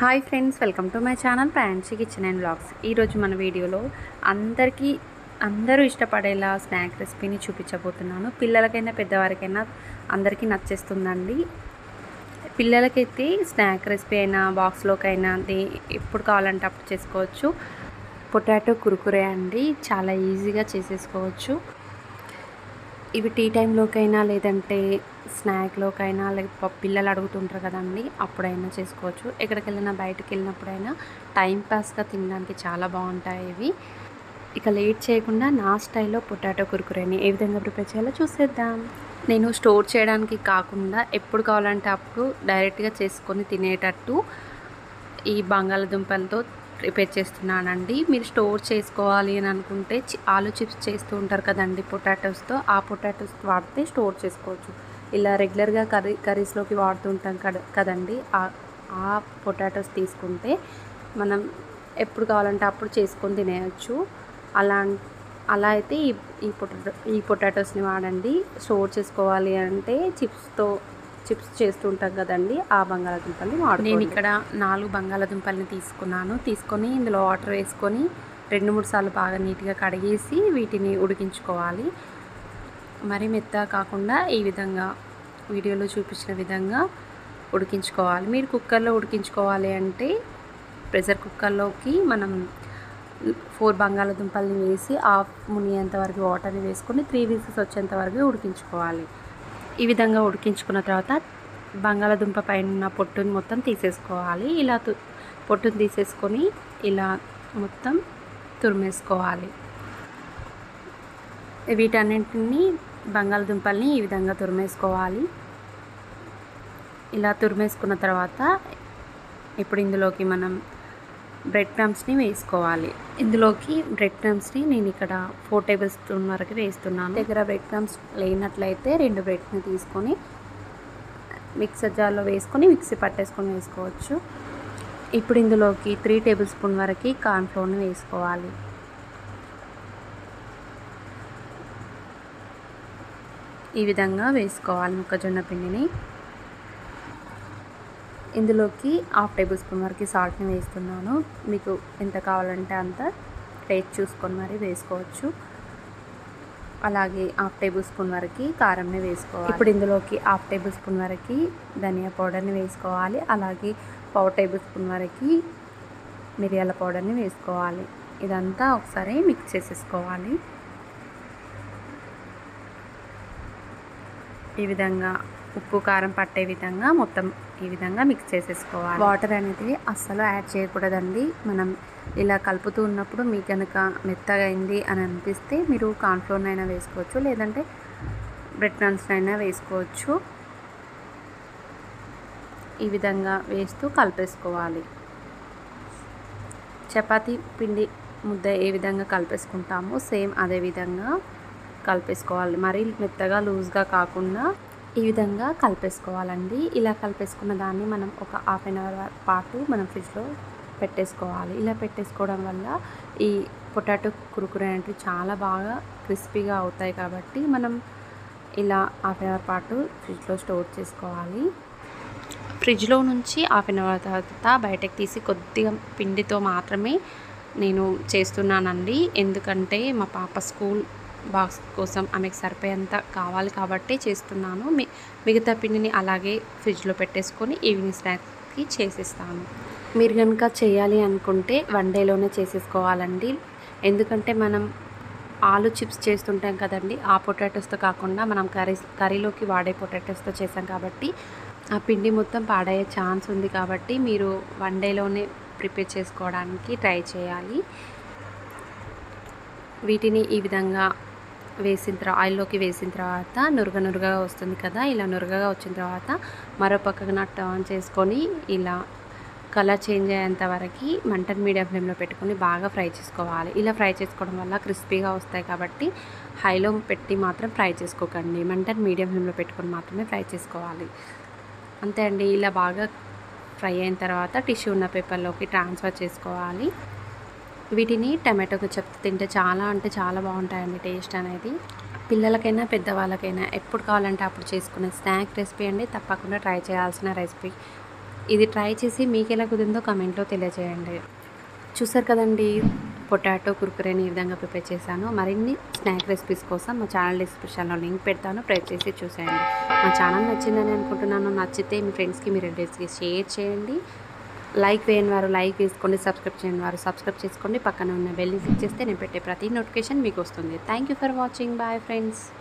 Hi friends, welcome to my channel fancy kitchen and vlogs. ఈరోజు మన వీడియోలో అందరూ ఇష్టపడేలా స్నాక్ రెసిపీని చూపించబోతున్నాను. పిల్లలకైనా పెద్దవారికైనా అందరికీ నచ్చేస్తుందండి. పిల్లలకైతే స్నాక్ రెసిపీ అయినా బాక్స్లోకైనా అది ఎప్పుడు కావాలంటే అప్పుడు చేసుకోవచ్చు. పొటాటో కురుకురే అండి, చాలా ఈజీగా చేసేసుకోవచ్చు. ఇవి టీ టైంలోకైనా లేదంటే స్నాక్లోకైనా లేకపోతే పిల్లలు అడుగుతుంటారు కదండి, అప్పుడైనా చేసుకోవచ్చు. ఎక్కడికి వెళ్ళినా బయటకు వెళ్ళినప్పుడైనా టైంపాస్గా తినడానికి చాలా బాగుంటాయి ఇవి. ఇక లేట్ చేయకుండా నా స్టైల్లో పొటాటో కురుకురేని ఏ విధంగా ప్రిపేర్ చేయాలో చూసేద్దాం. నేను స్టోర్ చేయడానికి కాకుండా ఎప్పుడు కావాలంటే అప్పుడు డైరెక్ట్గా చేసుకొని తినేటట్టు ఈ బంగాళదుంపలతో ప్రిపేర్ చేస్తున్నానండి. మీరు స్టోర్ చేసుకోవాలి అని అనుకుంటే ఆలు చిప్స్ చేస్తూ ఉంటారు కదండి పొటాటోస్తో, ఆ పొటాటోస్ వాడితే స్టోర్ చేసుకోవచ్చు. ఇలా రెగ్యులర్గా కర్రీస్లోకి వాడుతూ ఉంటాం కదండి, ఆ పొటాటోస్ తీసుకుంటే మనం ఎప్పుడు కావాలంటే అప్పుడు చేసుకొని తినేయచ్చు. అలా అయితే ఈ పొటాటోస్ని వాడండి. స్టోర్ చేసుకోవాలి అంటే చిప్స్ చేస్తుంటాం కదండి, ఆ బంగాళాదుంపల్ని వాడు. నేను ఇక్కడ 4 బంగాళాదుంపల్ని తీసుకొని ఇందులో వాటర్ వేసుకొని 2-3 సార్లు బాగా నీట్గా కడిగేసి వీటిని ఉడికించుకోవాలి. మరి మెత్తగా కాకుండా ఈ విధంగా వీడియోలో చూపించిన విధంగా ఉడికించుకోవాలి. మీరు కుక్కర్లో ఉడికించుకోవాలి అంటే ప్రెషర్ కుక్కర్లోకి మనం 4 బంగాళాదుంపల్ని వేసి హాఫ్ మునిగేంత వరకు వాటర్ని వేసుకొని 3 విజిల్స్ వచ్చేంత వరకు ఉడికించుకోవాలి. ఈ విధంగా ఉడికించుకున్న తర్వాత బంగాళాదుంప పైన పొట్టుని మొత్తం తీసేసుకోవాలి. ఇలా పొట్టుని తీసేసుకొని ఇలా మొత్తం తురిమేసుకోవాలి. వీటన్నింటినీ బంగాళాదుంపల్ని ఈ విధంగా తురిమేసుకోవాలి. ఇలా తురిమేసుకున్న తర్వాత ఇప్పుడు ఇందులోకి మనం బ్రెడ్ క్రమ్స్ని వేసుకోవాలి. ఇందులోకి బ్రెడ్ క్రమ్స్ని నేను ఇక్కడ 4 టేబుల్ స్పూన్ వరకు వేస్తున్నాను. దగ్గర బ్రెడ్ క్రమ్స్ లేనట్లయితే 2 బ్రెడ్ని తీసుకొని మిక్సర్ జార్లో వేసుకొని మిక్సీ పట్టేసుకొని వేసుకోవచ్చు. ఇప్పుడు ఇందులోకి 3 టేబుల్ స్పూన్ వరకు కార్న్ఫ్లోర్ని వేసుకోవాలి. ఈ విధంగా వేసుకోవాలి మొక్కజొన్న పిండిని. ఇందులోకి హాఫ్ టేబుల్ స్పూన్ వరకు సాల్ట్ని వేస్తున్నాను. మీకు ఎంత కావాలంటే అంత టేస్ట్ చూసుకొని మరి వేసుకోవచ్చు. అలాగే హాఫ్ టేబుల్ స్పూన్ వరకు కారంని వేసుకోవాలి. ఇప్పుడు ఇందులోకి హాఫ్ టేబుల్ స్పూన్ వరకు ధనియా పౌడర్ని వేసుకోవాలి. అలాగే పావు టేబుల్ స్పూన్ వరకు మిరియాల పౌడర్ని వేసుకోవాలి. ఇదంతా ఒకసారి మిక్స్ చేసేసుకోవాలి. ఈ విధంగా ఉప్పు కారం పట్టే విధంగా మొత్తం ఈ విధంగా మిక్స్ చేసేసుకోవాలి. వాటర్ అనేది అస్సలు యాడ్ చేయకూడదండి. మనం ఇలా కలుపుతూ ఉన్నప్పుడు మీకు కనుక మెత్తగా అయింది అని అనిపిస్తే మీరు కార్న్ఫ్లోర్నైనా వేసుకోవచ్చు, లేదంటే బ్రెడ్ క్రమ్స్నైనా వేసుకోవచ్చు. ఈ విధంగా వేస్తూ కలిపేసుకోవాలి. చపాతీ పిండి ముద్ద ఏ విధంగా కలిపేసుకుంటామో సేమ్ అదే విధంగా కలిపేసుకోవాలి. మరీ మెత్తగా లూజ్గా కాకుండా ఈ విధంగా కలిపేసుకోవాలండి. ఇలా కలిపేసుకున్న దాన్ని మనం ఒక హాఫ్ అన్ అవర్ పాటు మనం ఫ్రిడ్జ్లో పెట్టేసుకోవాలి. ఇలా పెట్టేసుకోవడం వల్ల ఈ పొటాటో కురుకురే అనేవి చాలా బాగా క్రిస్పీగా అవుతాయి కాబట్టి మనం ఇలా హాఫ్ అన్ అవర్ పాటు ఫ్రిడ్జ్లో స్టోర్ చేసుకోవాలి. ఫ్రిడ్జ్లో నుంచి హాఫ్ అన్ అవర్ తర్వాత బయటకు తీసి కొద్దిగా పిండితో మాత్రమే నేను చేస్తున్నానండి. ఎందుకంటే మా పాప స్కూల్ బాక్స్ కోసం ఆమెకు సరిపోయేంత కావాలి కాబట్టి చేస్తున్నాను. మిగతా పిండిని అలాగే ఫ్రిడ్జ్లో పెట్టేసుకొని ఈవినింగ్ స్నాక్స్కి చేసేస్తాను. మీరు కనుక చేయాలి అనుకుంటే 1 డేలోనే చేసేసుకోవాలండి. ఎందుకంటే మనం ఆలు చిప్స్ చేస్తుంటాం కదండి, ఆ పొటాటోస్తో కాకుండా మనం కర్రీలోకి వాడే పొటాటోస్తో చేసాం కాబట్టి ఆ పిండి మొత్తం పాడయ్యే ఛాన్స్ ఉంది. కాబట్టి మీరు 1 డేలోనే ప్రిపేర్ చేసుకోవడానికి ట్రై చేయాలి. వీటిని ఈ విధంగా ఆయిల్లోకి వేసిన తర్వాత నురగగా వస్తుంది కదా, ఇలా నురగగా వచ్చిన తర్వాత మరో పక్కన టర్న్ చేసుకొని ఇలా కలర్ చేంజ్ అయ్యేంత వరకు మంటను మీడియం ఫ్లేమ్లో పెట్టుకొని బాగా ఫ్రై చేసుకోవాలి. ఇలా ఫ్రై చేసుకోవడం వల్ల క్రిస్పీగా వస్తాయి కాబట్టి హైలో పెట్టి మాత్రం ఫ్రై చేసుకోకండి. మంటను మీడియం ఫ్లేమ్లో పెట్టుకొని మాత్రమే ఫ్రై చేసుకోవాలి. అంతే అండి. ఇలా బాగా ఫ్రై అయిన తర్వాత టిష్యూ ఉన్న పేపర్లోకి ట్రాన్స్ఫర్ చేసుకోవాలి. వీటిని టమాటో కెచప్తో తింటే చాలా అంటే చాలా బాగుంటాయండి టేస్ట్ అనేది. పిల్లలకైనా పెద్దవాళ్ళకైనా ఎప్పుడు కావాలంటే అప్పుడు చేసుకునే స్నాక్ రెసిపీ అండి. తప్పకుండా ట్రై చేయాల్సిన రెసిపీ. ఇది ట్రై చేసి మీకు ఎలా కుదిరిందో కమెంట్లో తెలియజేయండి. చూసారు కదండి, పొటాటో కుర్కురేని ఈ విధంగా ప్రిపేర్ చేశాను. మరిన్ని స్నాక్ రెసిపీస్ కోసం మా ఛానల్ డిస్క్రిప్షన్లో లింక్ పెడతాను, ట్రై చేసి చూసేయండి. మా ఛానల్ నచ్చిందని అనుకుంటున్నాను. నచ్చితే మీ ఫ్రెండ్స్కి మీ రిలేటివ్స్కి షేర్ చేయండి. లైక్ వేయని వారు లైక్ వేసుకోండి, సబ్స్క్రైబ్ చేయని వారు సబ్స్క్రైబ్ చేసుకోండి. పక్కన ఉన్న బెల్ని క్లిక్ చేస్తే నేను పెట్టే ప్రతి నోటిఫికేషన్ మీకు వస్తుంది. Thank you for watching. Bye friends.